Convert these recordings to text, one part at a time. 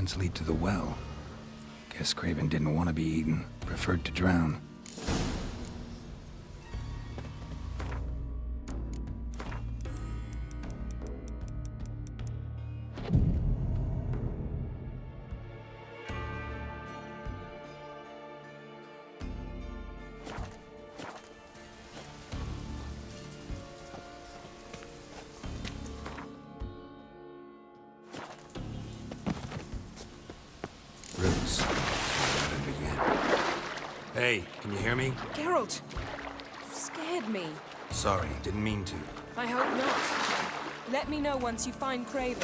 footprints lead to the well. Guess Craven didn't want to be eaten, preferred to drown. Roots. Rather begin. Hey, can you hear me? Geralt! You scared me. Sorry, didn't mean to. I hope not. Let me know once you find Craven.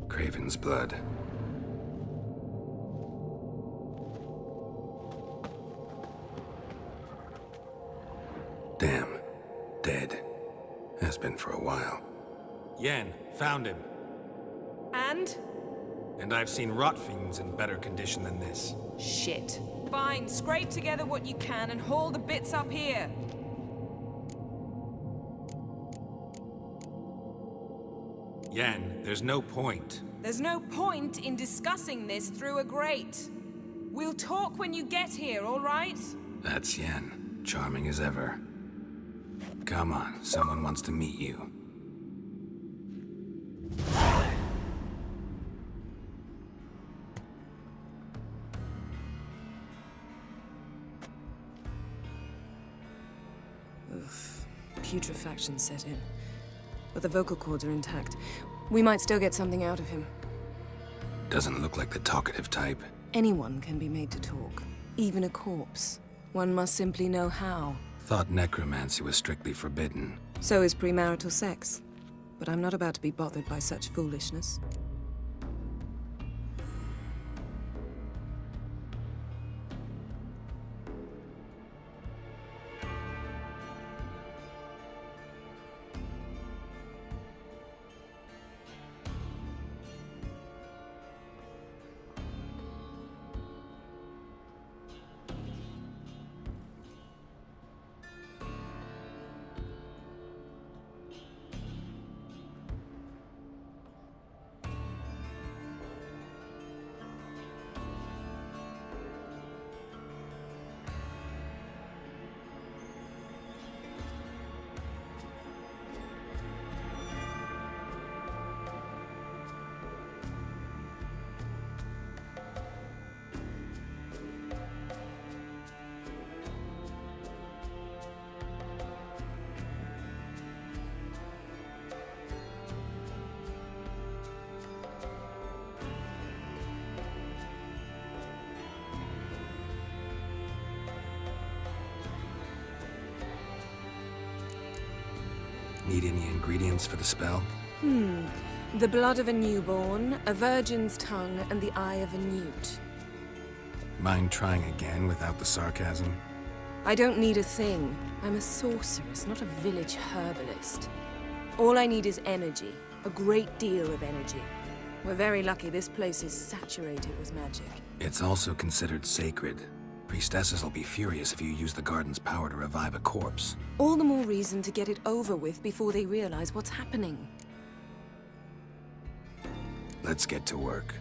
Craven's blood. Damn. Dead. Has been for a while. Yen, found him. And? And I've seen rot fiends in better condition than this. Shit. Fine, scrape together what you can and haul the bits up here. Yen, there's no point. There's no point in discussing this through a grate. We'll talk when you get here, all right? That's Yen. Charming as ever. Come on, someone wants to meet you. Putrefaction set in. But the vocal cords are intact. We might still get something out of him. Doesn't look like the talkative type. Anyone can be made to talk. Even a corpse. One must simply know how. Thought necromancy was strictly forbidden. So is premarital sex. But I'm not about to be bothered by such foolishness. Need any ingredients for the spell? The blood of a newborn, a virgin's tongue, and the eye of a newt. Mind trying again without the sarcasm? I don't need a thing. I'm a sorceress, not a village herbalist. All I need is energy. A great deal of energy. We're very lucky this place is saturated with magic. It's also considered sacred. Priestesses will be furious if you use the garden's power to revive a corpse. All the more reason to get it over with before they realize what's happening. Let's get to work.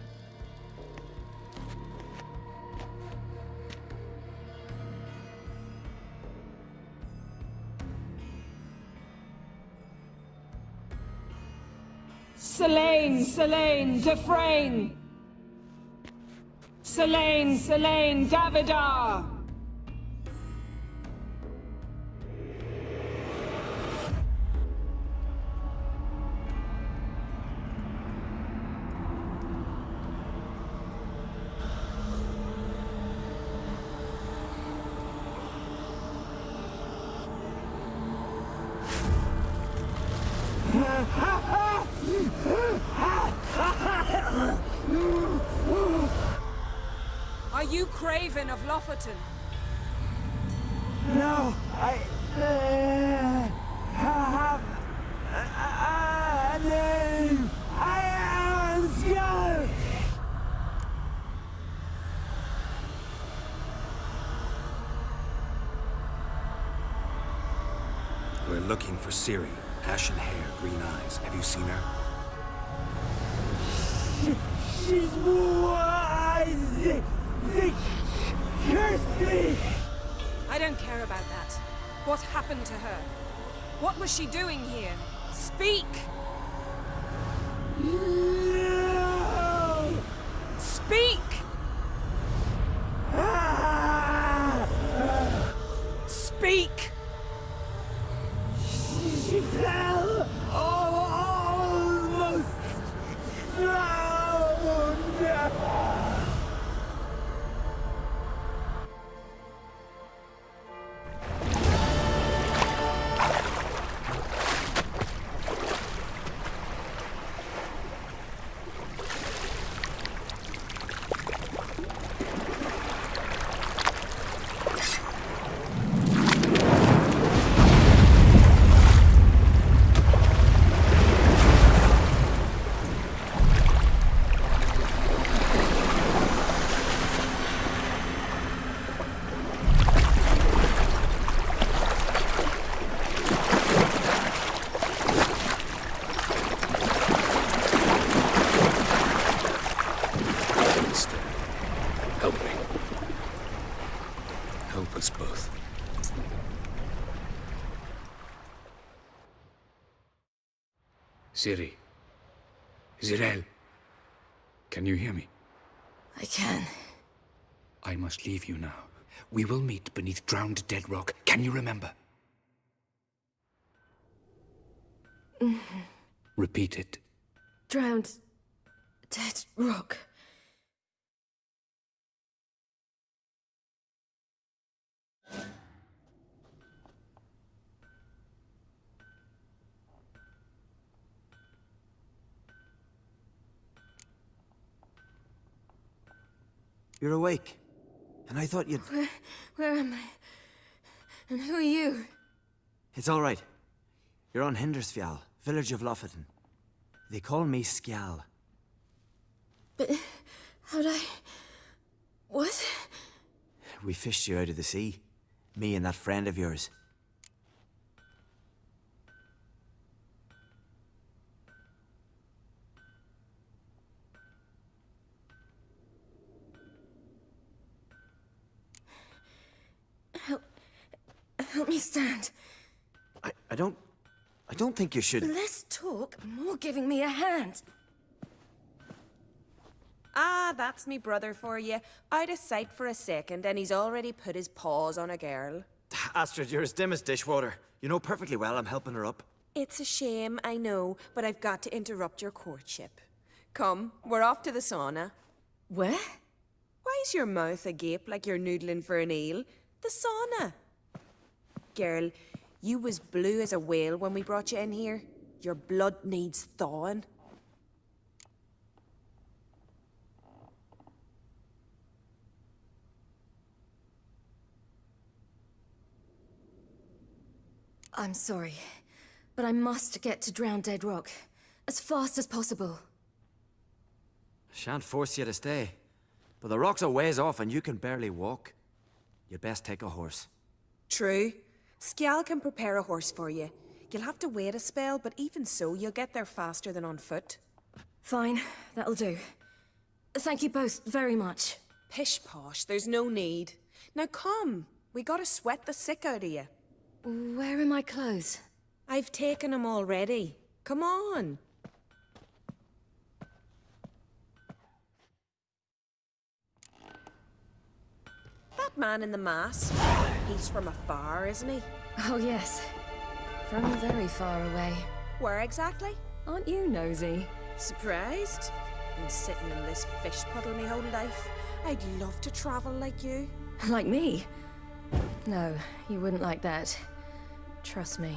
Selene, Selene, Dufresne! Selene, Selene, Davidar! Are you Craven of Lofoten? No, I have a name. I am Skull. We're looking for Ciri. Ashen hair, green eyes. Have you seen her? She's wise! They cursed me! I don't care about that. What happened to her? What was she doing here? Speak! No! Speak! Speak! She fell almost drowned! Help me. Help us both. Ciri. Zirael. Can you hear me? I can. I must leave you now. We will meet beneath drowned dead rock. Can you remember? Repeat it. Drowned. Dead rock. You're awake. And I thought you'd... Where am I? And who are you? It's all right. You're on Hindersfjall, village of Lofoten. They call me Skjal. But how'd I... What? We fished you out of the sea. Me and that friend of yours. Help me stand. I don't think you should... Less talk, more giving me a hand. Ah, that's me brother for you. Out of sight for a second, and he's already put his paws on a girl. Astrid, you're as dim as dishwater. You know perfectly well I'm helping her up. It's a shame, I know, but I've got to interrupt your courtship. Come, we're off to the sauna. Where? Why is your mouth agape like you're noodling for an eel? The sauna. Girl, you was blue as a whale when we brought you in here. Your blood needs thawing. I'm sorry, but I must get to Drowned Dead Rock as fast as possible. Shan't force you to stay. But the rock's a ways off and you can barely walk. You'd best take a horse. True. Skjal can prepare a horse for you. You'll have to wait a spell, but even so, you'll get there faster than on foot. Fine, that'll do. Thank you both very much. Pish posh, there's no need. Now come, we gotta sweat the sick out of you. Where are my clothes? I've taken 'em already. Come on. That man in the mask, he's from afar, isn't he? Oh yes, from very far away. Where exactly? Aren't you nosy? Surprised? Been sitting in this fish puddle me whole life. I'd love to travel like you. Like me? No, you wouldn't like that. Trust me.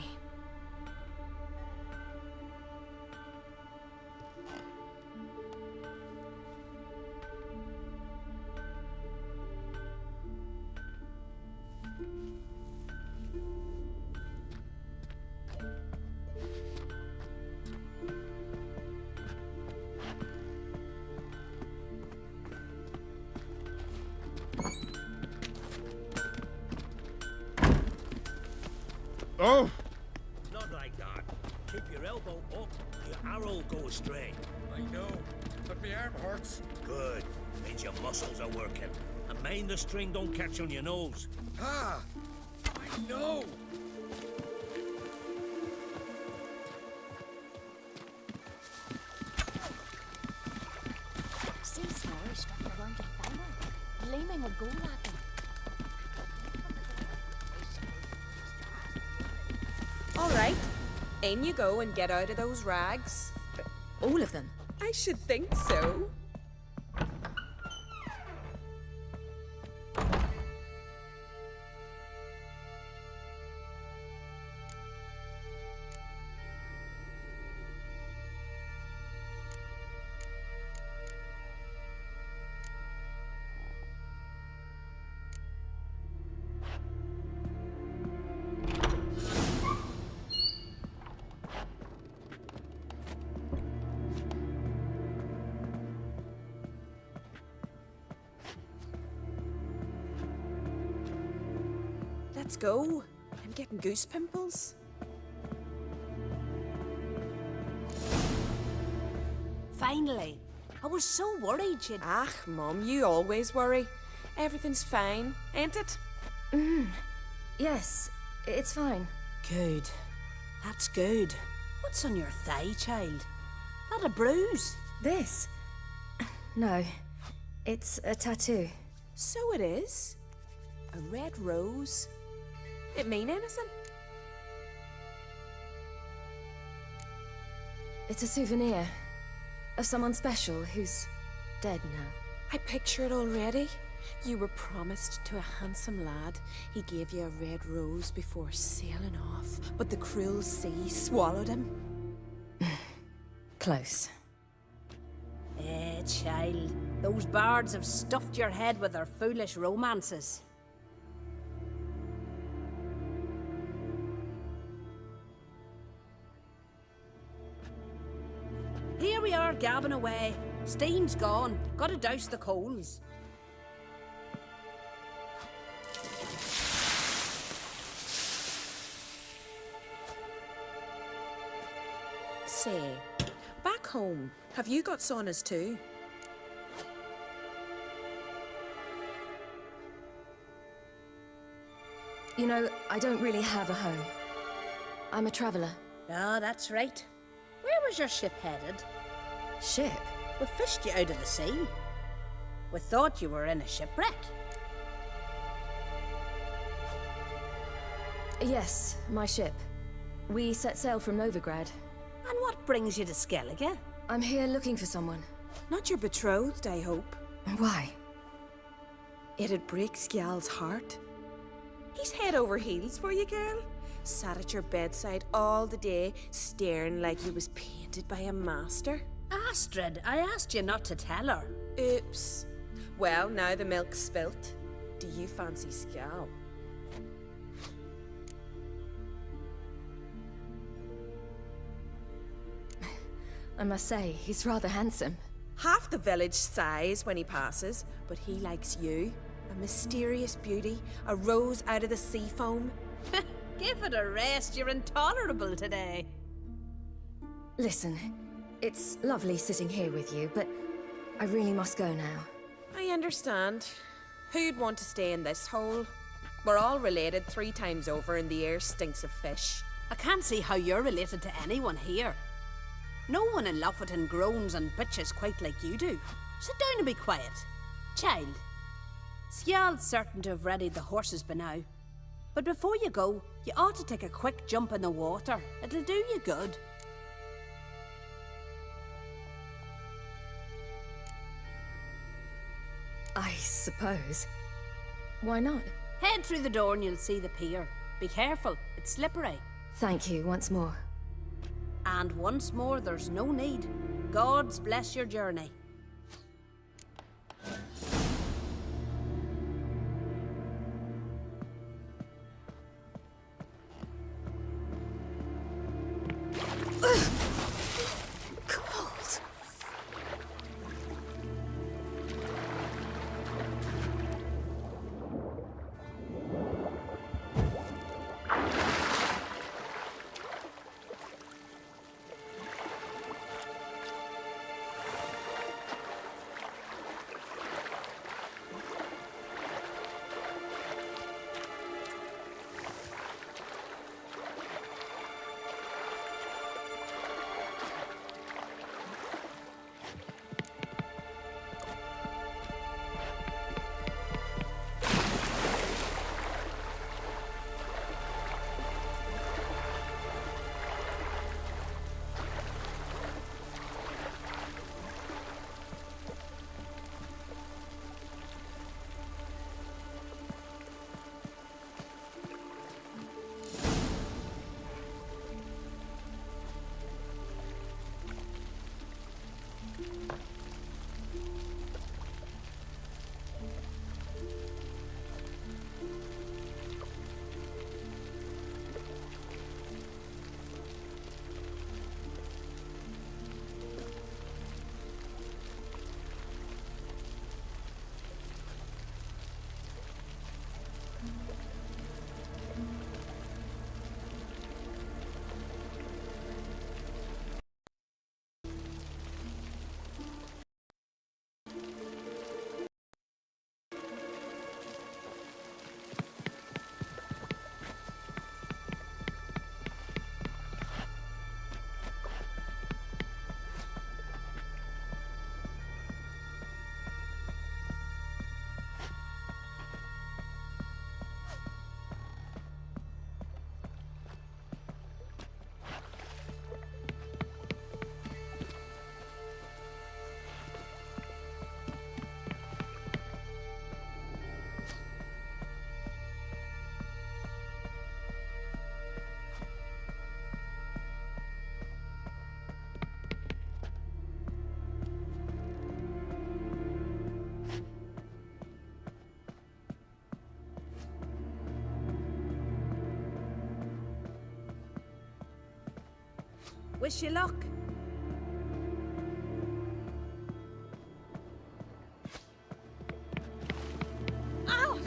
Oh! Keep your elbow up, or your arrow will go astray. I know, but my arm hurts. Good. Means your muscles are working. And mind the string don't catch on your nose. Ah! I know! See, Snorri struck the wrong finger. Gleaming would go like him. All right, in you go and get out of those rags. All of them. I should think so. Let's go. I'm getting goose pimples. Finally. I was so worried you'd... Ah, Mum, you always worry. Everything's fine, ain't it? Yes, it's fine. Good. That's good. What's on your thigh, child? That a bruise? This? No, it's a tattoo. So it is. A red rose. It mean anything? It's a souvenir of someone special who's dead now. I picture it already. You were promised to a handsome lad. He gave you a red rose before sailing off, but the cruel sea swallowed him. Close. Child. Those bards have stuffed your head with their foolish romances. Here we are, gabbing away. Steam's gone. Gotta douse the coals. Say, back home, have you got saunas too? You know, I don't really have a home. I'm a traveller. Ah, that's right. Where was your ship headed? Ship? We fished you out of the sea. We thought you were in a shipwreck. Yes, my ship. We set sail from Novigrad. And what brings you to Skellige? I'm here looking for someone. Not your betrothed, I hope. Why? It'd break Skjal's heart. He's head over heels for you, girl. Sat at your bedside all the day, staring like he was painted by a master. Astrid, I asked you not to tell her. Oops. Well, now the milk's spilt. Do you fancy Skjal? I must say, he's rather handsome. Half the village sighs when he passes, but he likes you. A mysterious beauty, a rose out of the sea foam. Give it a rest, you're intolerable today. Listen, it's lovely sitting here with you, but I really must go now. I understand. Who'd want to stay in this hole? We're all related 3 times over and the air stinks of fish. I can't see how you're related to anyone here. No one in Lofoten groans and bitches quite like you do. Sit down and be quiet. Child, Skjal's certain to have readied the horses by now. But before you go, you ought to take a quick jump in the water. It'll do you good. I suppose. Why not? Head through the door and you'll see the pier. Be careful, it's slippery. Thank you once more. And once more, there's no need. Gods bless your journey. Cold. Wish you luck. Ow!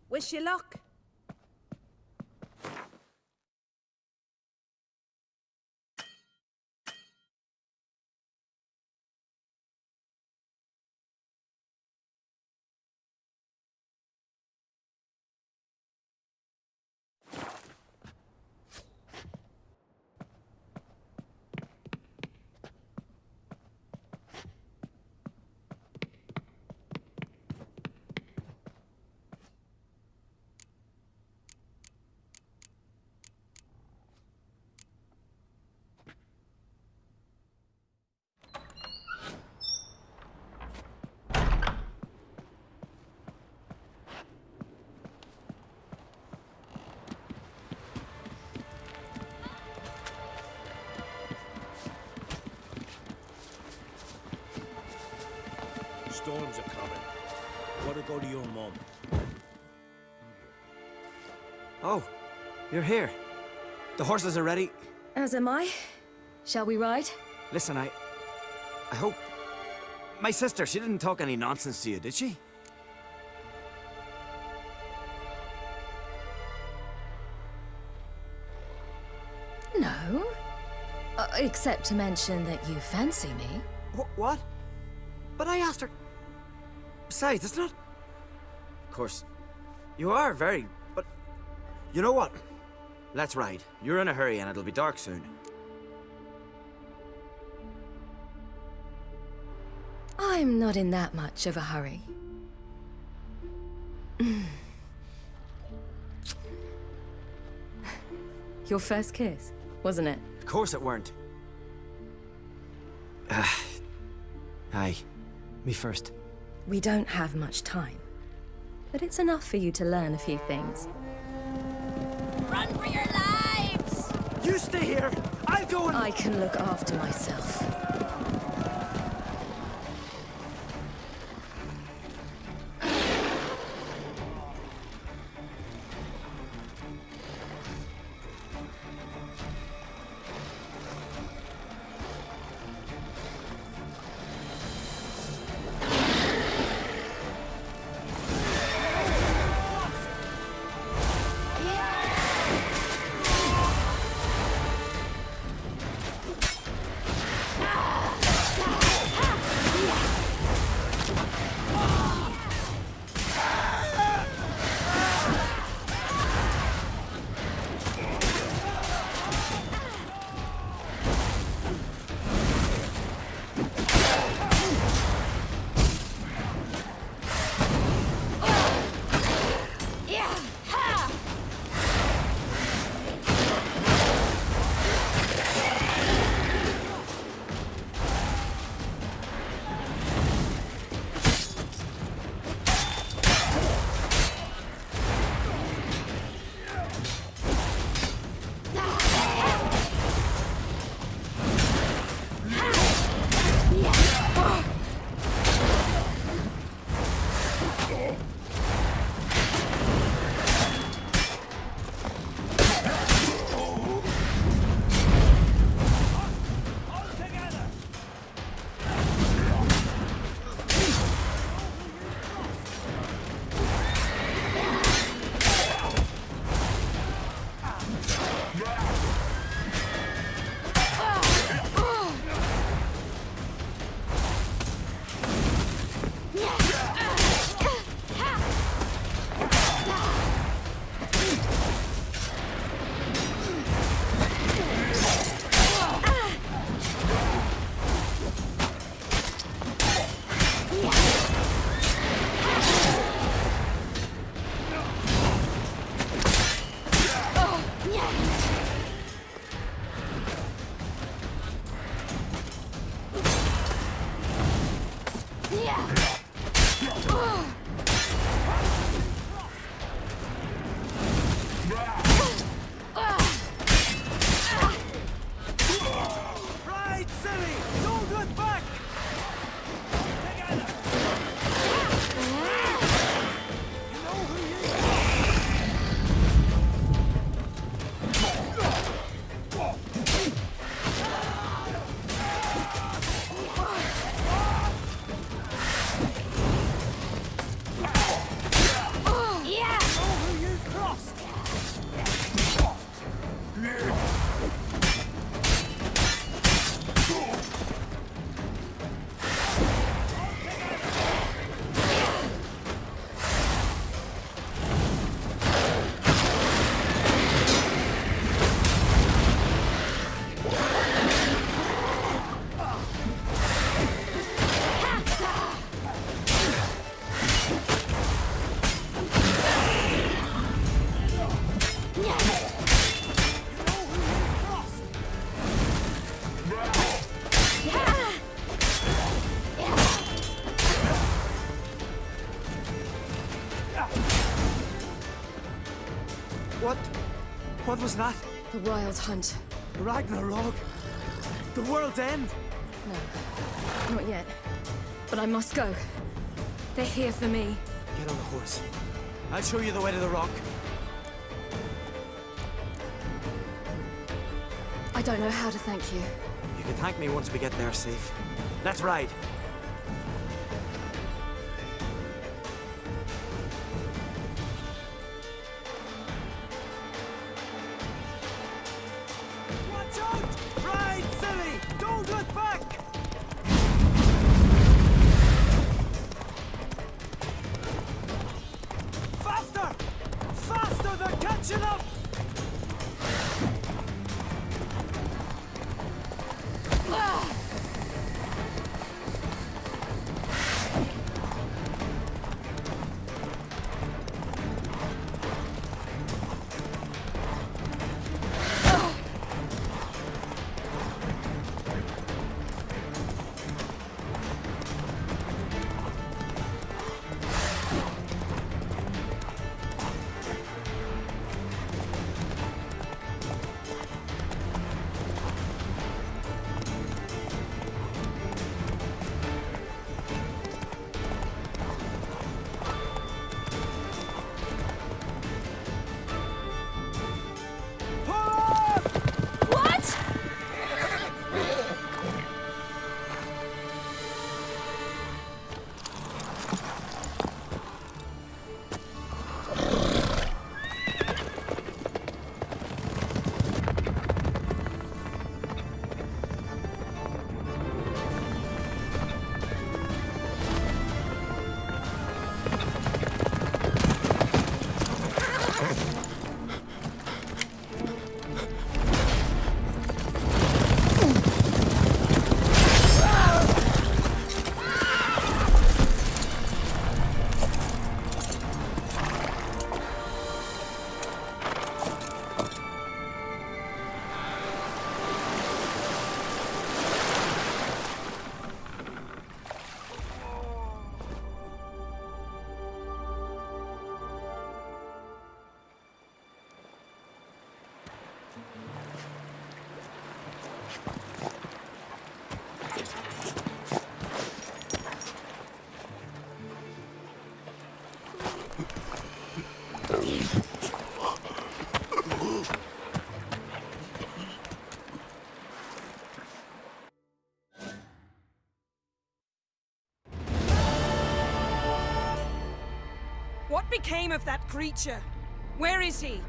Wish you luck. Storms are coming. Gotta go to your mum. Oh, you're here. The horses are ready. As am I. Shall we ride? Listen, I hope... My sister, she didn't talk any nonsense to you, did she? No. Except to mention that you fancy me. What? But I asked her... Besides, it's not... Of course, you are very... But... You know what? Let's ride. You're in a hurry and it'll be dark soon. I'm not in that much of a hurry. Your first kiss, wasn't it? Of course it weren't. Aye. Me first. We don't have much time. But it's enough for you to learn a few things. Run for your lives! You stay here! I'll go and... I can look after myself. Ah! was that? The Wild Hunt. Ragnarok? The world's end? No, not yet. But I must go. They're here for me. Get on the horse. I'll show you the way to the rock. I don't know how to thank you. You can thank me once we get there safe. Let's ride. Watch out! Ride, silly! Don't look back! Faster! Faster! They're catching up! What became of that creature? Where is he?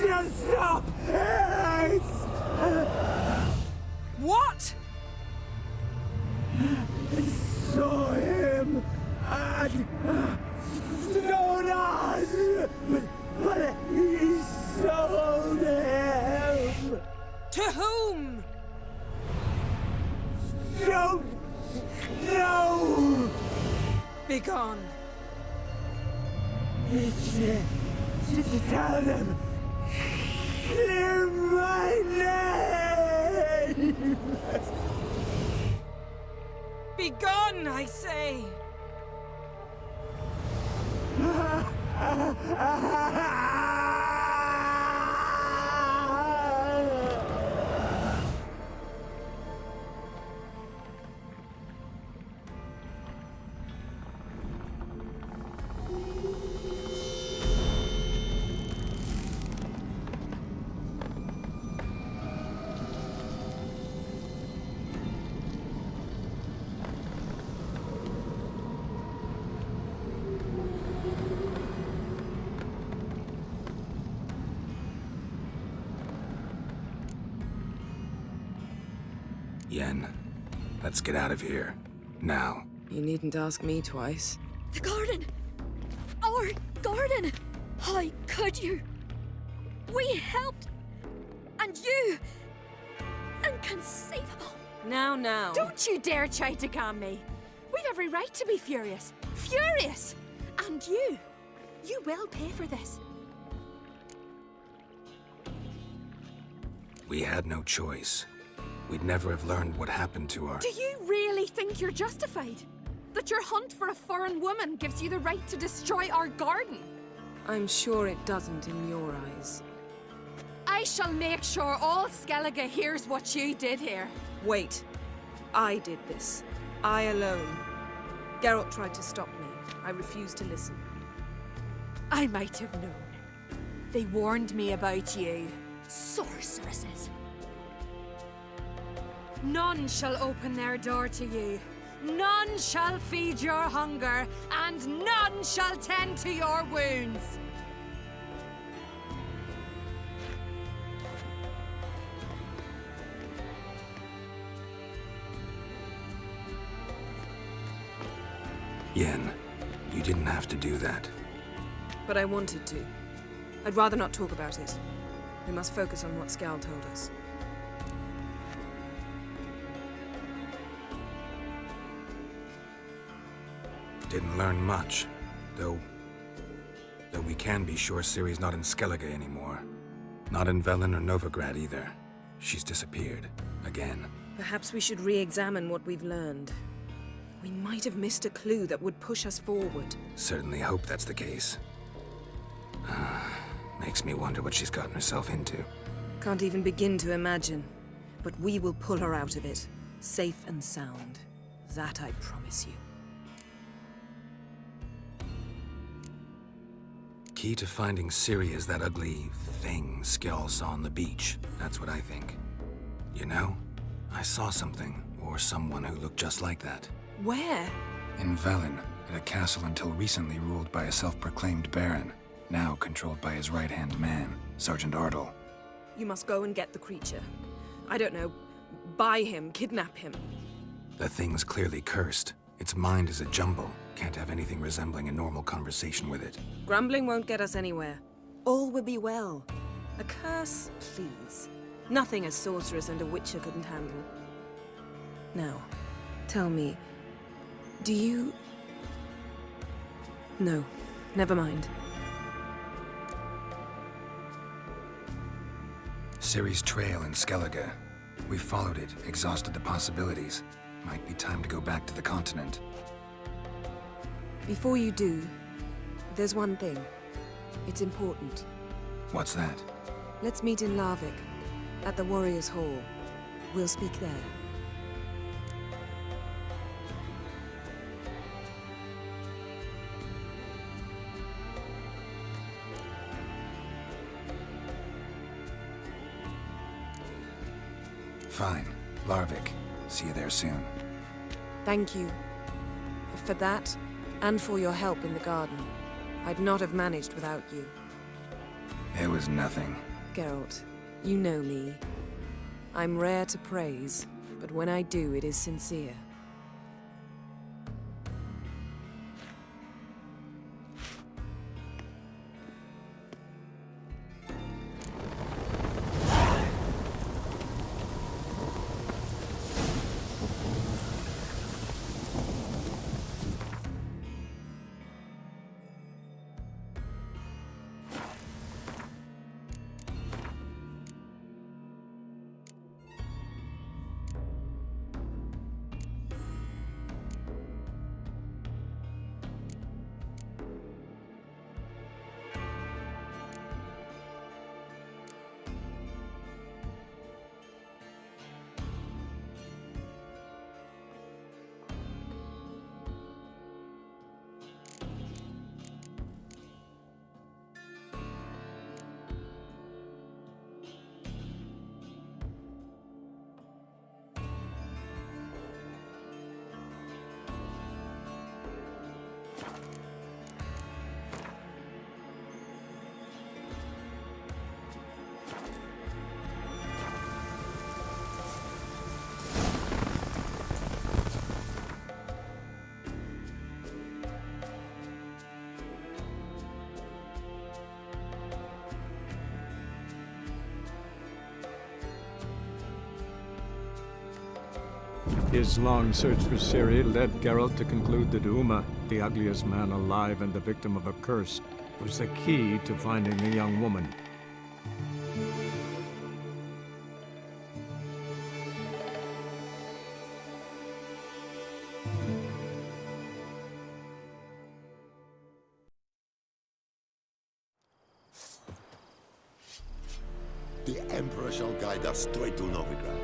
Stop! What? Saw him at Stonas, but he sold him. To whom? Don't know. Begone. Just tell them. Clear my name. Begone, I say! Yen, let's get out of here. Now. You needn't ask me twice. The garden! Our garden! How could you? We helped! And you! Inconceivable! Now. Don't you dare try to calm me. We've every right to be furious. Furious! And you will pay for this. We had no choice. We'd never have learned what happened to our... Do you really think you're justified? That your hunt for a foreign woman gives you the right to destroy our garden? I'm sure it doesn't in your eyes. I shall make sure all Skellige hears what you did here. Wait. I did this. I alone. Geralt tried to stop me. I refused to listen. I might have known. They warned me about you. Sorceresses. None shall open their door to you. None shall feed your hunger, and none shall tend to your wounds. Yen, you didn't have to do that. But I wanted to. I'd rather not talk about it. We must focus on what Skal told us. Didn't learn much, though we can be sure Ciri's not in Skellige anymore. Not in Velen or Novigrad either. She's disappeared. Again. Perhaps we should re-examine what we've learned. We might have missed a clue that would push us forward. Certainly hope that's the case. Makes me wonder what she's gotten herself into. Can't even begin to imagine. But we will pull her out of it. Safe and sound. That I promise you. Key to finding Ciri is that ugly thing Skjall saw on the beach. That's what I think. You know, I saw something, or someone who looked just like that. Where? In Velen, at a castle until recently ruled by a self-proclaimed baron, now controlled by his right-hand man, Sergeant Ardle. You must go and get the creature. I don't know, buy him, kidnap him. The thing's clearly cursed. Its mind is a jumble. Can't have anything resembling a normal conversation with it. Grumbling won't get us anywhere. All will be well. A curse, please. Nothing a sorceress and a witcher couldn't handle. Now, tell me, do you... No, never mind. Ciri's trail in Skellige. We followed it, exhausted the possibilities. Might be time to go back to the continent. Before you do, there's one thing. It's important. What's that? Let's meet in Larvik, at the Warriors' Hall. We'll speak there. Fine. Larvik. See you there soon. Thank you. For that, and for your help in the garden. I'd not have managed without you. It was nothing. Geralt, you know me. I'm rare to praise, but when I do, it is sincere. His long search for Ciri led Geralt to conclude that Uma, the ugliest man alive and the victim of a curse, was the key to finding the young woman. The Emperor shall guide us straight to Novigrad.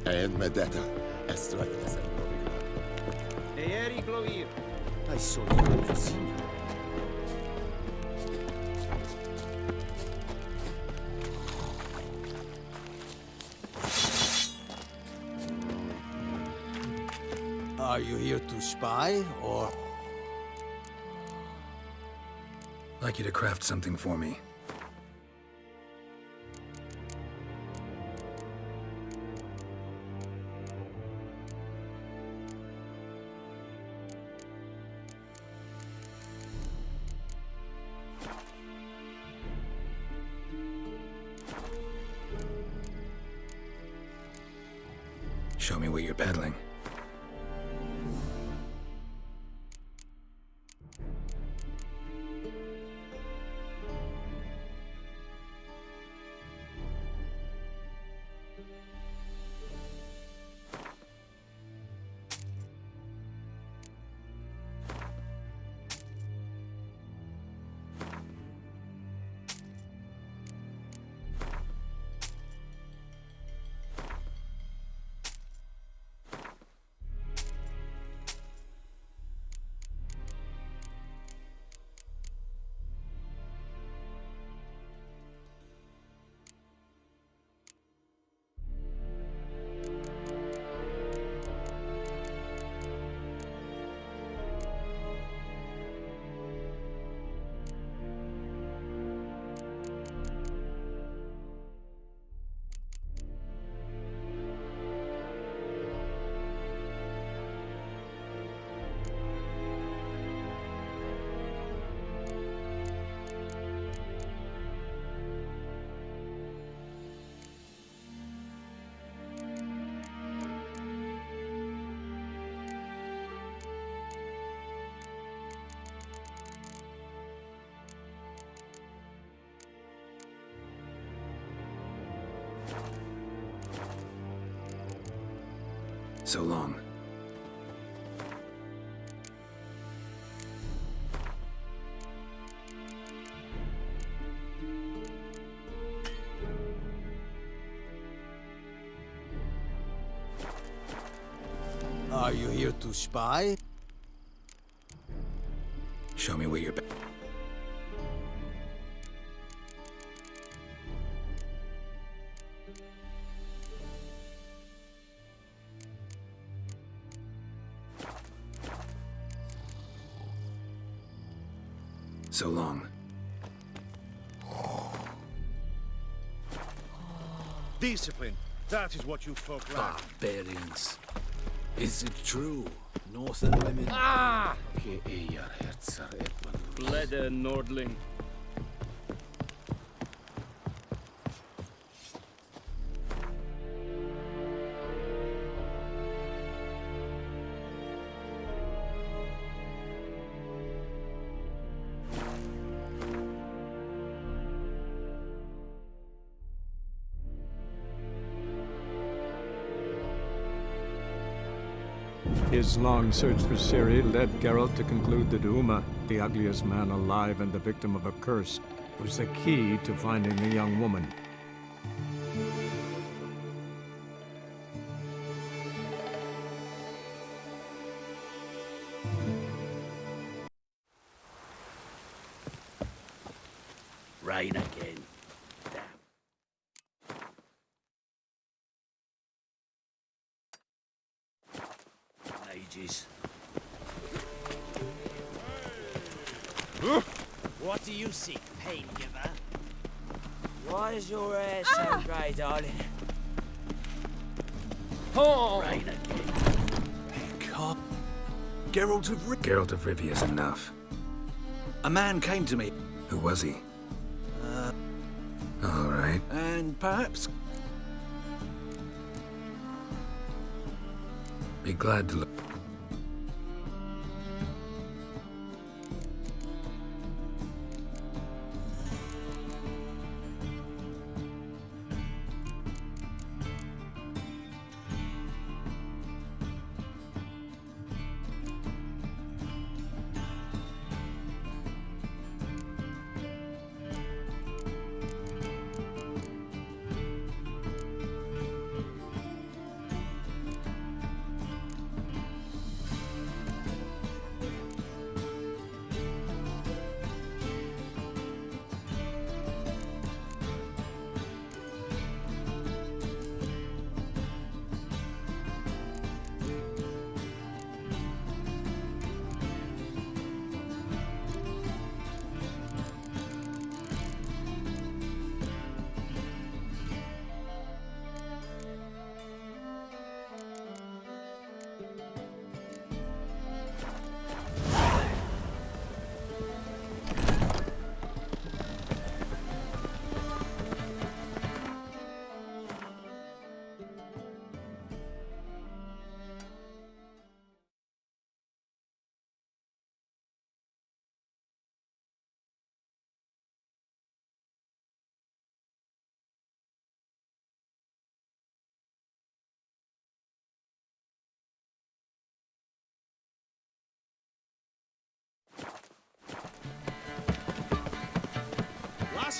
And Medetta, Estrates at Novigrad. Eeri Gloir. I saw you in the scene. Are you here to spy, or...? I'd like you to craft something for me. Show me what you're peddling. So long. Are you here to spy? Show me what you're... So long. Discipline. That is what you folk lack. Barbarians. Is it true? Northern women... Ah! Blede Nordling. His long search for Ciri led Geralt to conclude that Uma, the ugliest man alive and the victim of a curse, was the key to finding the young woman. Rain again. Ages. What do you seek, pain giver? Why is your air so grey, darling? Oh! Rain again. God. Geralt of Rivia. Geralt of Rivia is enough. A man came to me. Who was he? All right. And perhaps... Be glad to look.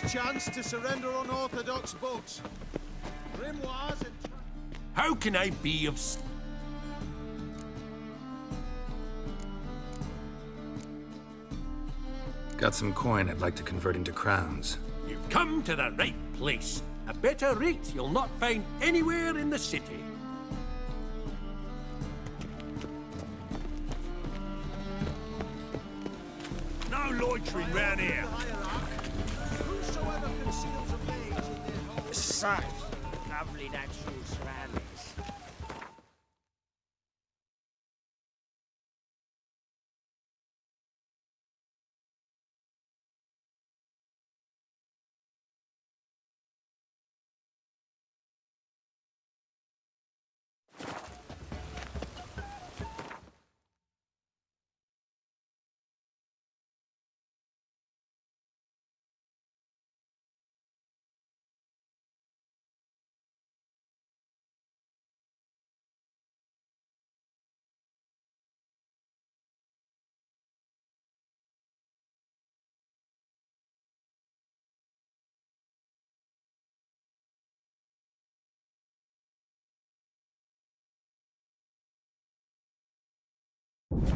last chance to surrender unorthodox bugs. Grimoires and... How can I be of... Got some coin I'd like to convert into crowns. You've come to the right place. A better rate you'll not find anywhere in the city. No loitering round here. Whosoever conceals a mage in their home... Such lovely natural surroundings.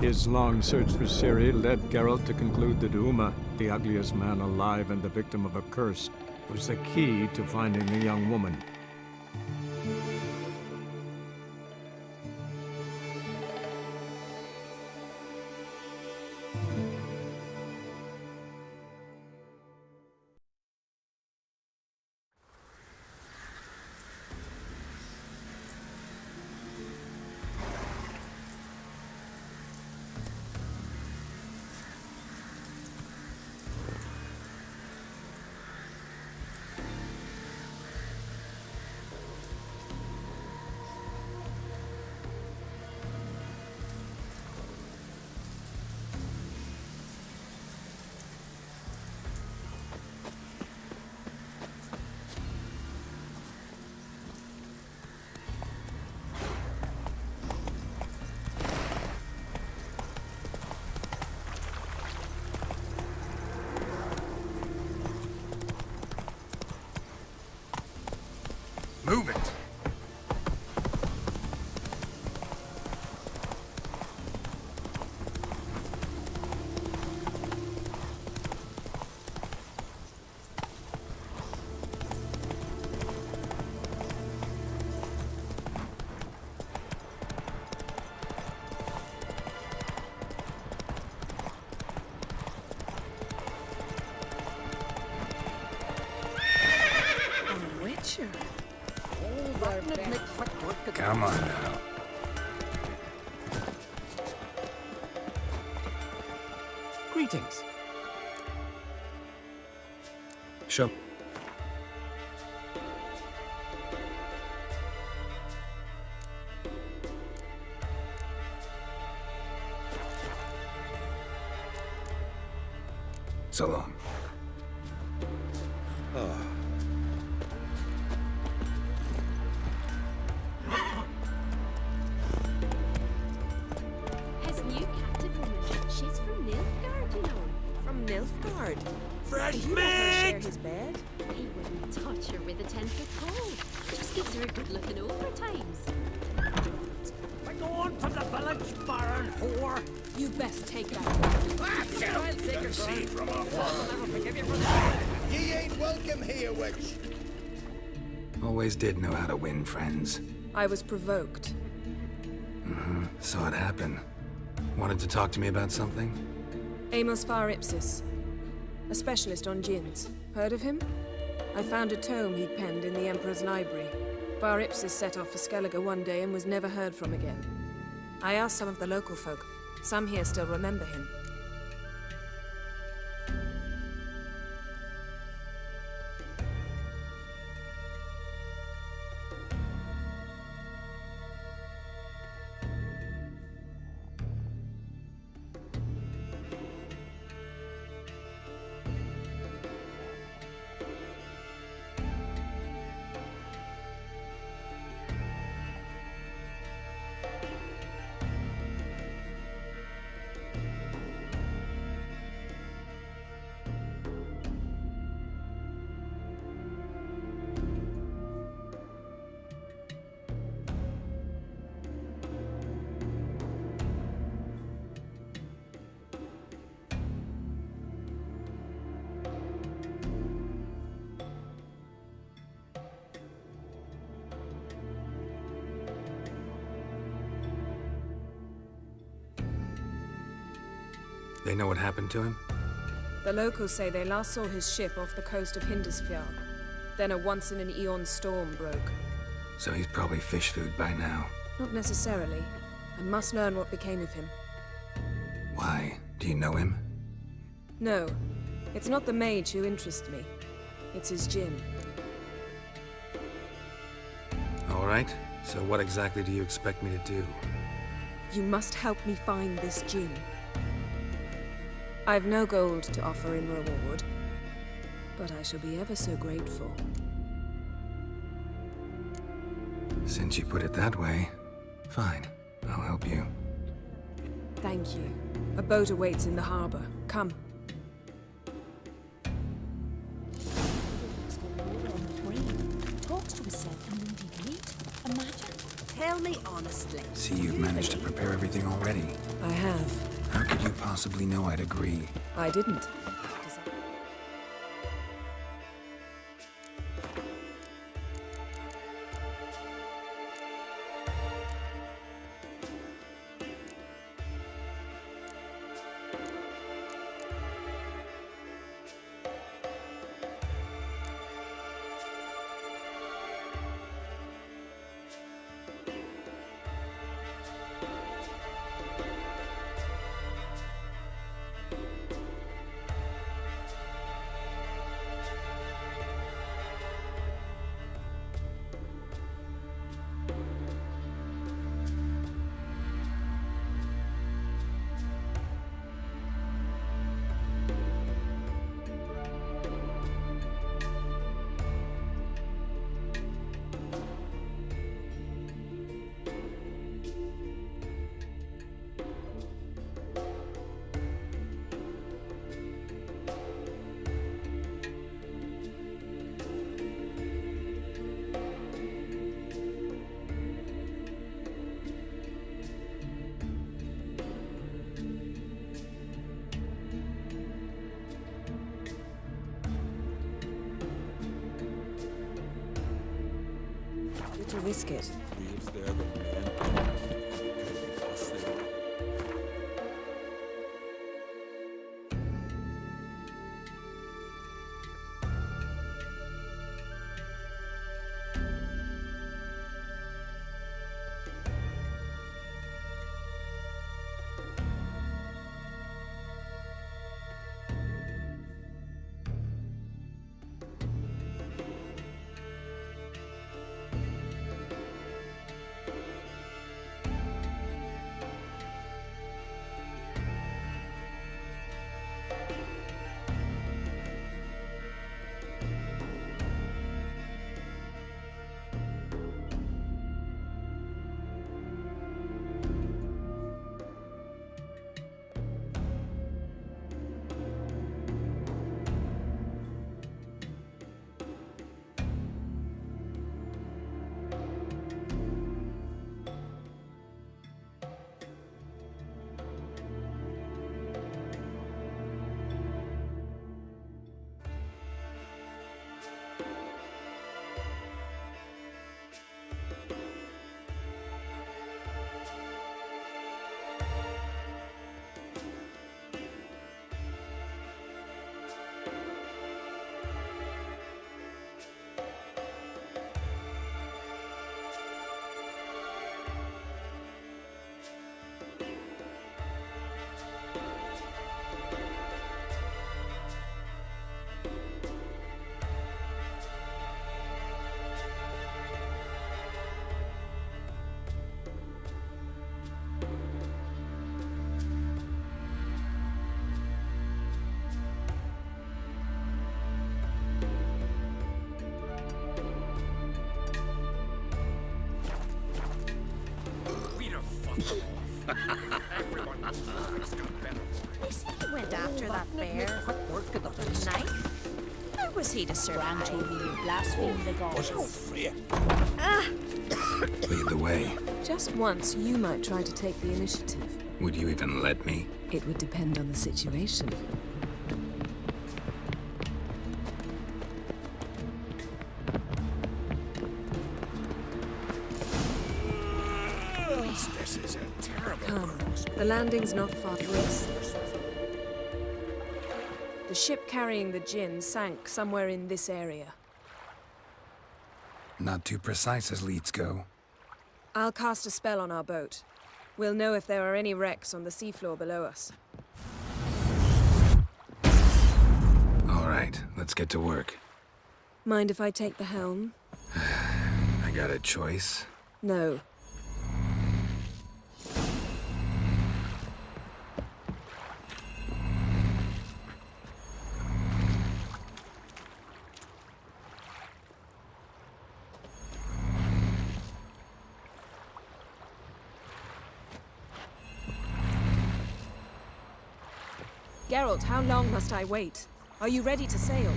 His long search for Ciri led Geralt to conclude that Uma, the ugliest man alive and the victim of a curse, was the key to finding the young woman. Move it! A witcher. Come on now. Greetings. Show. So long. His new captive woman, she's from Nilfgaard, you know. From Nilfgaard? Fresh Did you let her share meat! his bed? He wouldn't touch her with a 10-foot pole. Just gives her a good looking over times. We're going from the village, Baron whore. You best take that. See from Ye ain't welcome here, witch. Always did know how to win friends. I was provoked. Saw it happen. Wanted to talk to me about something? Amos Far Ipsis. A specialist on djinns. Heard of him? I found a tome he'd penned in the Emperor's library. Far Ipsis set off for Skellige one day and was never heard from again. I asked some of the local folk. Some here still remember him. They know what happened to him? The locals say they last saw his ship off the coast of Hindisfjall. Then a once-in-an-eon storm broke. So he's probably fish food by now. Not necessarily. I must learn what became of him. Why? Do you know him? No. It's not the mage who interests me. It's his djinn. All right. So what exactly do you expect me to do? You must help me find this djinn. I've no gold to offer in reward, but I shall be ever so grateful. Since you put it that way, fine. I'll help you. Thank you. A boat awaits in the harbor. Come. Talks to herself and indeed meet. Imagine. Tell me honestly. See, you've managed to prepare everything already. I have. How could you possibly know I'd agree? I didn't. To risk it. They say he went after that bear. Work at the Knife? How was he to survive? told me you blasphemed the gods. Lead the way. Just once, you might try to take the initiative. Would you even let me? It would depend on the situation. This is a terrible Come. The landing's not far from us. The ship carrying the Jinn sank somewhere in this area. Not too precise as leads go. I'll cast a spell on our boat. We'll know if there are any wrecks on the seafloor below us. All right, let's get to work. Mind if I take the helm? I got a choice. No. Geralt, how long must I wait? Are you ready to sail?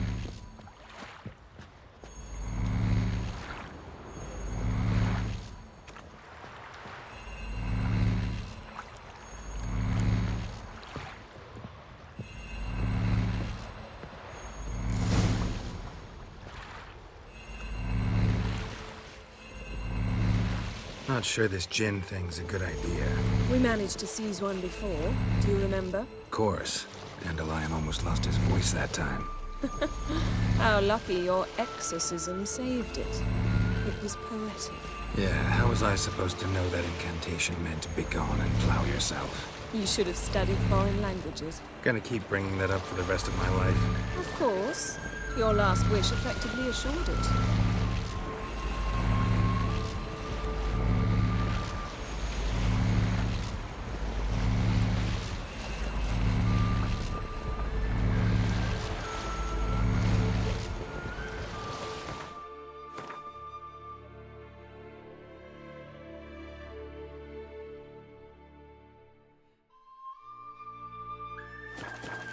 Not sure this Jinn thing's a good idea. We managed to seize one before. Do you remember? Of course. Dandelion almost lost his voice that time. How lucky your exorcism saved it. It was poetic. Yeah, how was I supposed to know that incantation meant begone and plow yourself? You should have studied foreign languages. Gonna keep bringing that up for the rest of my life. Of course. Your last wish effectively assured it.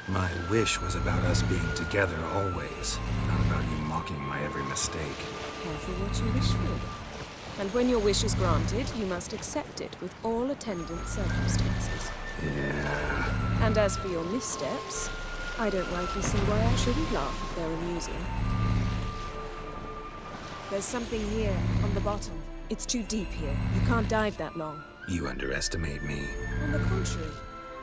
My wish was about us being together always, not about you mocking my every mistake. Careful what you wish for. And when your wish is granted, you must accept it with all attendant circumstances. Yeah. And as for your missteps, I don't rightly see why I shouldn't laugh if they're amusing. There's something here, on the bottom. It's too deep here. You can't dive that long. You underestimate me. On the contrary.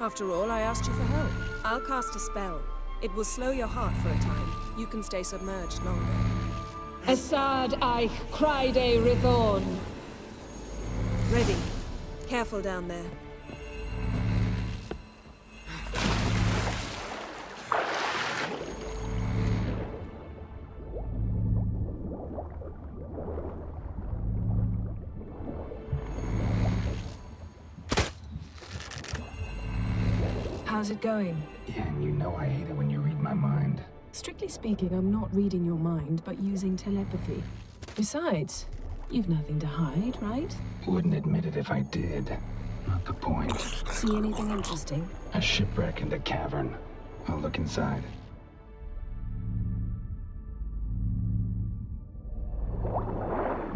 After all, I asked you for help. I'll cast a spell. It will slow your heart for a time. You can stay submerged longer. Assad Eich Cryde Rithorn. Ready. Careful down there. How's it going? Yeah, and you know I hate it when you read my mind. Strictly speaking, I'm not reading your mind, but using telepathy. Besides, you've nothing to hide, right? Wouldn't admit it if I did. Not the point. See anything interesting? A shipwreck and a cavern. I'll look inside.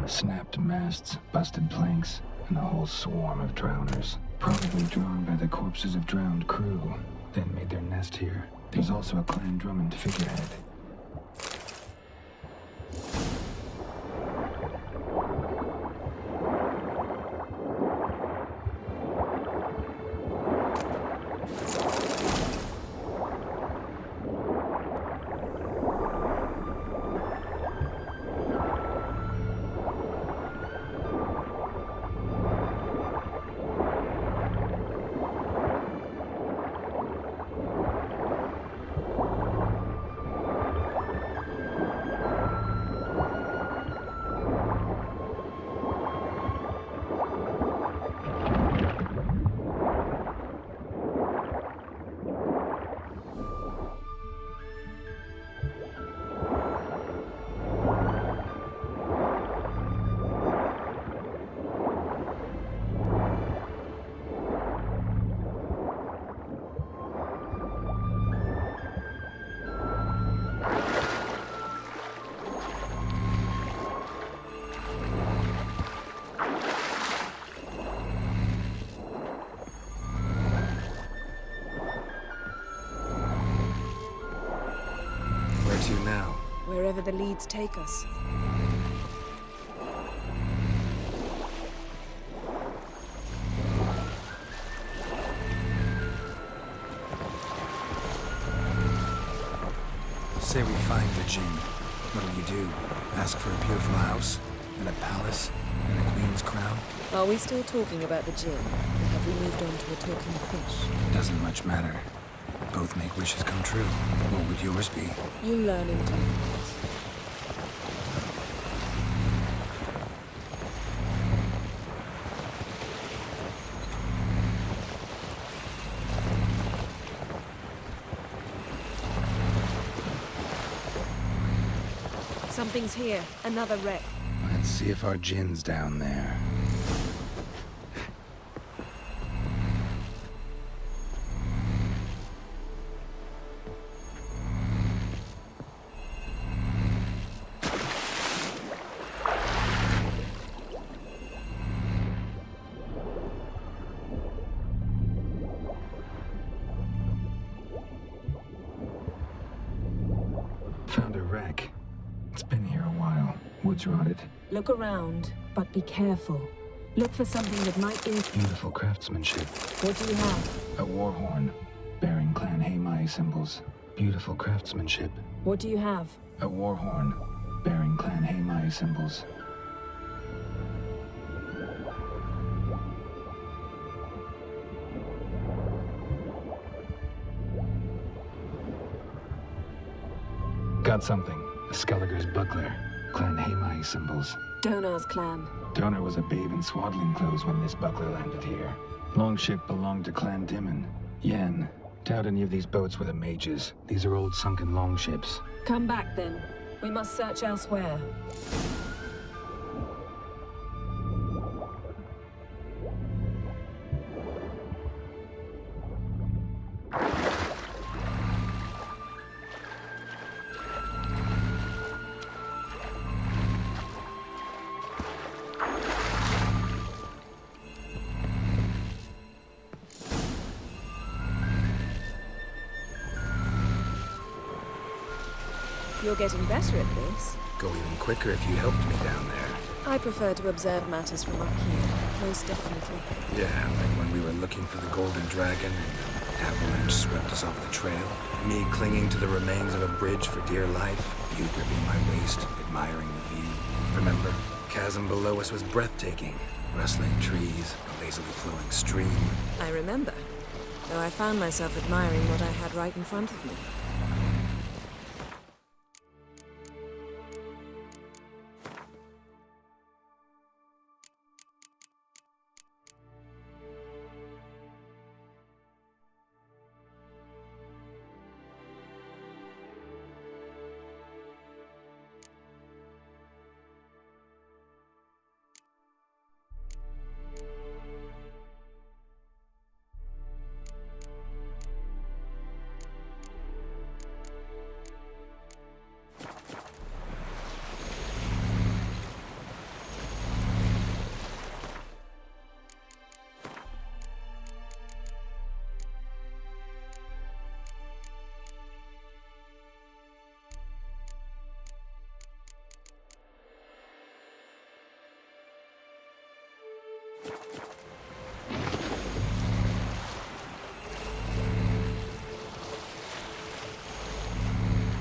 Snapped masts, busted planks, and a whole swarm of drowners. Probably drawn by the corpses of drowned crew, then made their nest here. There's also a Clan Drummond figurehead. Now? Wherever the leads take us. find the Jinn, what'll you do? Ask for a beautiful house? And a palace? And a queen's crown? Are we still talking about the Jinn? Or have we moved on to a talking fish? Doesn't much matter. Both make wishes come true. What would yours be? You learn in time. Something's here. Another wreck. Let's see if our Jinn's down there. Found a wreck. It's been here a while. Wood's rotted. Look around, but be careful. Look for something that might be... Beautiful craftsmanship. What do you have? A war horn, bearing Clan Haemai symbols. Beautiful craftsmanship. What do you have? A war horn, bearing Clan Haemai symbols. Got something. A Skellige's buckler. Clan Haemai symbols. Donar's clan. Donar was a babe in swaddling clothes when this buckler landed here. Longship belonged to Clan Dimon. Yen. Doubt any of these boats were the mages. These are old sunken longships. Come back then. We must search elsewhere. You're getting better at this. Go even quicker if you helped me down there. I prefer to observe matters from up here, most definitely. Yeah, like when we were looking for the Golden Dragon and an avalanche swept us off the trail. Me clinging to the remains of a bridge for dear life. You gripping my waist, admiring the view. Remember, chasm below us was breathtaking. Rustling trees, a lazily flowing stream. I remember, though I found myself admiring what I had right in front of me.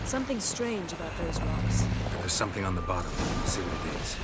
Something strange about those rocks. There's something on the bottom. Let's see what it is.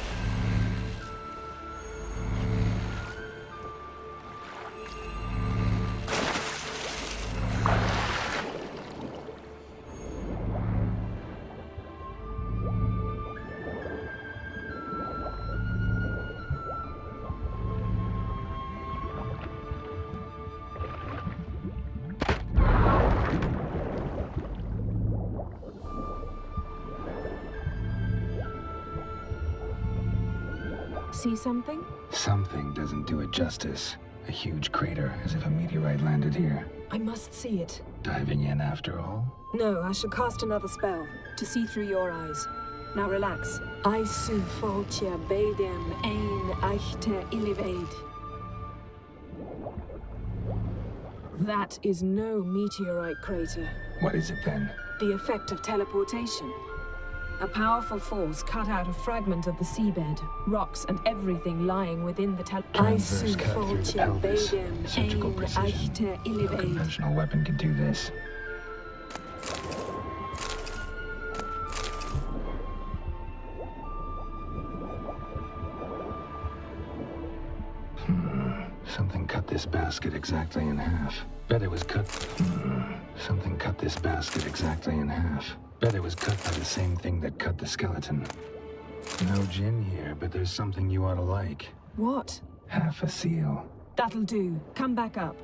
See something? Something doesn't do it justice. A huge crater, as if a meteorite landed here. I must see it. Diving in after all? No, I shall cast another spell, to see through your eyes. Now relax. Aisu foltia beidem ein eichte ilivaid. That is no meteorite crater. What is it then? The effect of teleportation. A powerful force cut out a fragment of the seabed, rocks and everything lying within the Transverse cut through the pelvis. Surgical precision. No conventional weapon could do this. Something cut this basket exactly in half. Bet it was cut. Something cut this basket exactly in half. Bet it was cut by the same thing that cut the skeleton. No gin here, but there's something you ought to like. What? Half a seal. That'll do. Come back up.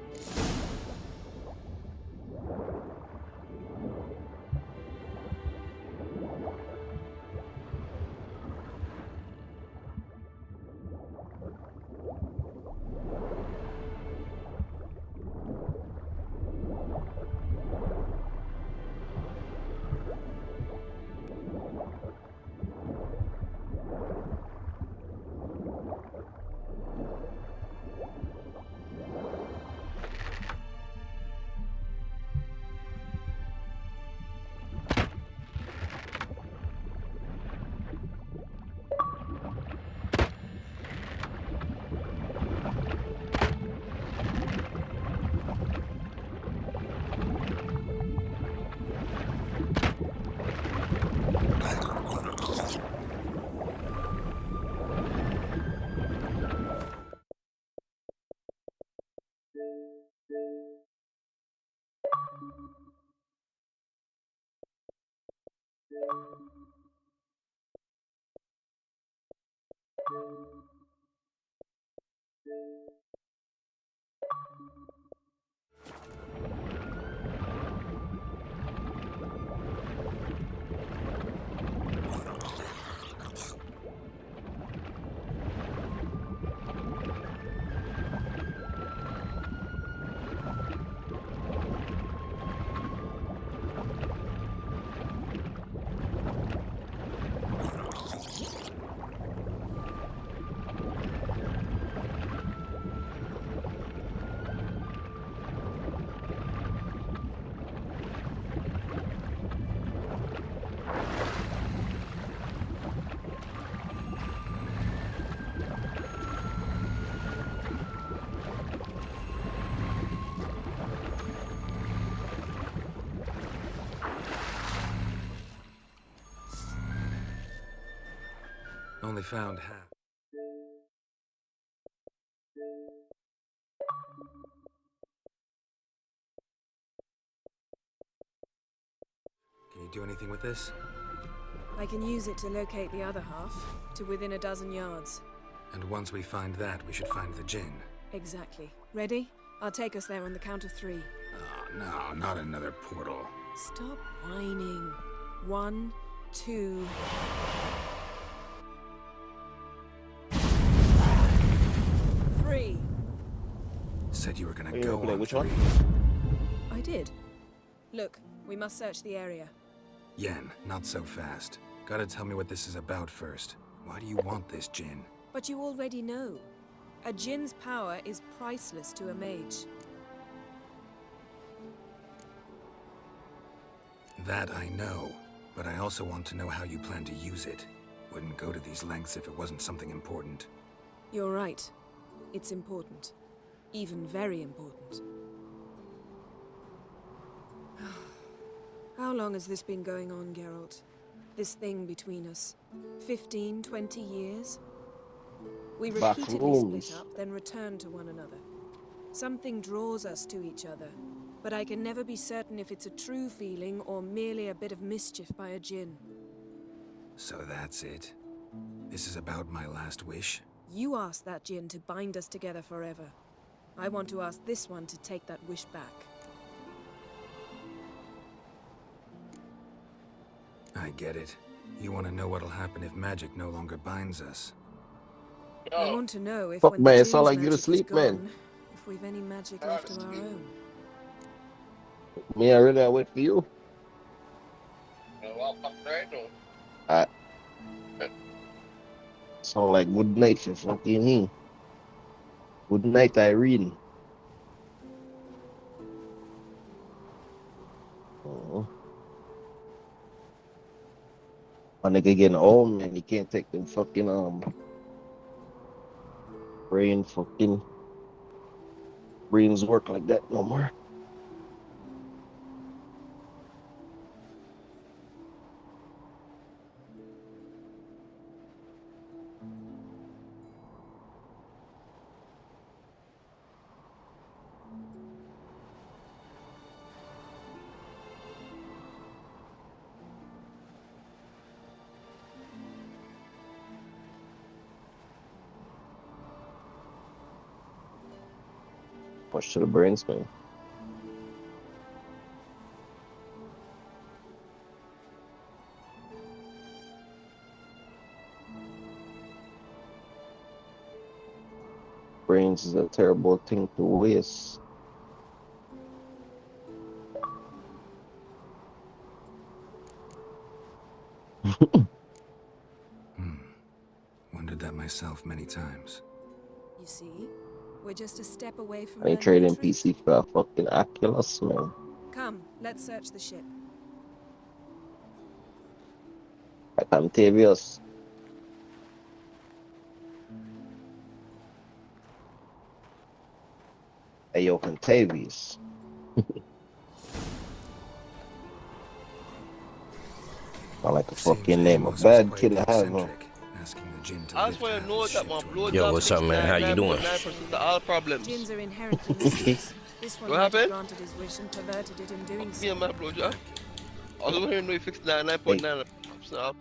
Only found half. Can you do anything with this? I can use it to locate the other half, to within a dozen yards. And once we find that, we should find the gin. Exactly. Ready? I'll take us there on the count of 3. Oh, no, not another portal. Stop whining. 1, 2... Said you were gonna go on which 3. one? I did. Look, we must search the area. Yen, not so fast. Gotta tell me what this is about first. Why do you want this gin? But you already know. A djinn's power is priceless to a mage. That I know, but I also want to know how you plan to use it. Wouldn't go to these lengths if it wasn't something important. You're right. It's important. Even very important. How long has this been going on, Geralt? This thing between us? 15, 20 years? We repeatedly split up, then return to one another. Something draws us to each other, but I can never be certain if it's a true feeling or merely a bit of mischief by a djinn. So that's it. This is about my last wish? You asked that djinn to bind us together forever. I want to ask this one to take that wish back. I get it. You want to know what'll happen if magic no longer binds us. I want to know if Fuck, when man, the it's all djinn's like you to magic is sleep, man. gone, if we've any magic left of our own. Me, I really wait for you. Alright. Sound like good night for fucking him. Good night, Irene. Oh. My nigga getting old, man. He can't take them fucking brains work like that no more. Push to the brains, man. Brains is a terrible thing to waste. Wondered that myself many times. You see? We're just a step away from I ain't learning trading the truth. PC for a fucking Oculus, man. Come, let's search the ship. Octavius. Hey, yo, Octavius. I like the fucking name. A bad kid to have, huh? I just want to know that my blood. Yo, what's up, man? How you doing? 9% of all problems. Gins are inherently mischievous. This one What might have happened? granted his wish and perverted it in doing so. Me and my blowjob. I was over here knowing you fixed 9.9%.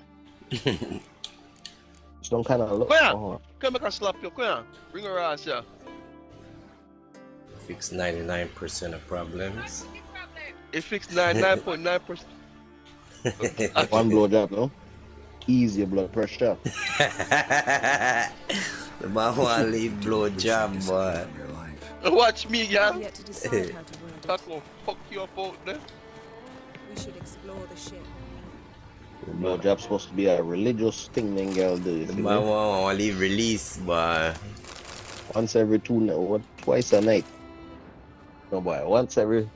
Just don't kind of look. Come here. Come back and slap you. Come here. Bring her ass here. Fix 99% of problems. It fixed 99.9%. One blowjob, no? Easy blood pressure. The man want to leave blowjob, boy. Watch me, girl. Yet to decide how to word it. That will fuck you up out there. We should explore the ship. Blowjob's supposed to be a religious thing, then girl do. The man want to leave release, boy. Once every twice a night. No boy, once every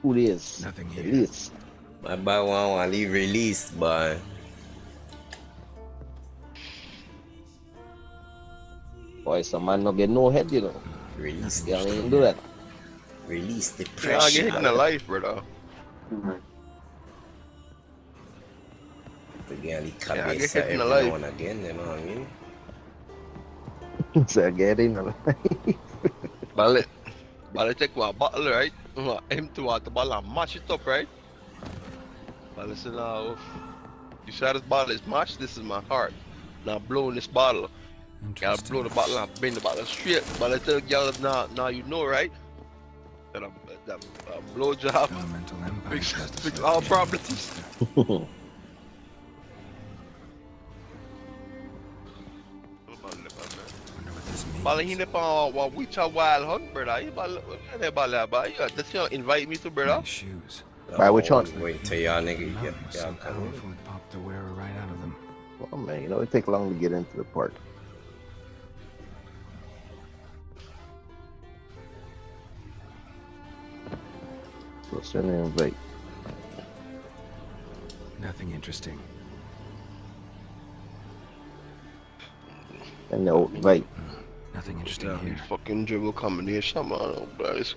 2 days. Nothing at here. least. My boy want to leave release, boy. Boy, some man not get no head, you know. Release the ain't do that. Release the Yeah, pressure. I get hit in the life, brother. The girl, he cut Yeah, I get base hit every in the now life. and again, you know what I mean? So get in. Bale take one bottle, right? Empty water bottle and mash it up, right? But listen now, you say this bottle is mashed, this is my heart. Now blow in this bottle. Gotta blow the bottle and bring the bottle straight. But I tell y'all now you know, right? That a blowjob fix all problems. Bala hindi pa which a wild hunt, brother. You just invite me to, brother. Shoes. By which one? Wait till y'all nigga get So powerful it popped the wearer right out of them. Oh man, you know it take long to get into the park. So send an invite. Nothing interesting. And the invite. Nothing interesting Yeah, here. fucking dribble combination, man. Guys.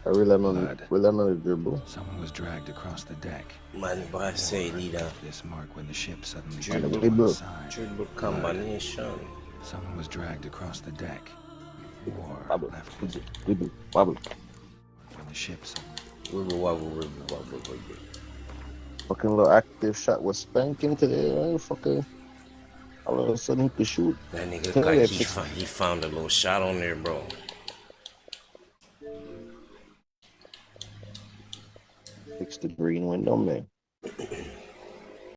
I really know the dribble. Someone was dragged across the deck. Man, boy, say need a This mark when the ship suddenly dribble, turned to one side. dribble combination. Someone was dragged across the deck. Or left Wobble. when the ship Wibble, wobble, wibble, wobble, wibble. Fucking little active shot was spanking today. Fucking all of a sudden he could shoot. That nigga like he found a little shot on there, bro. Fix the green window, man.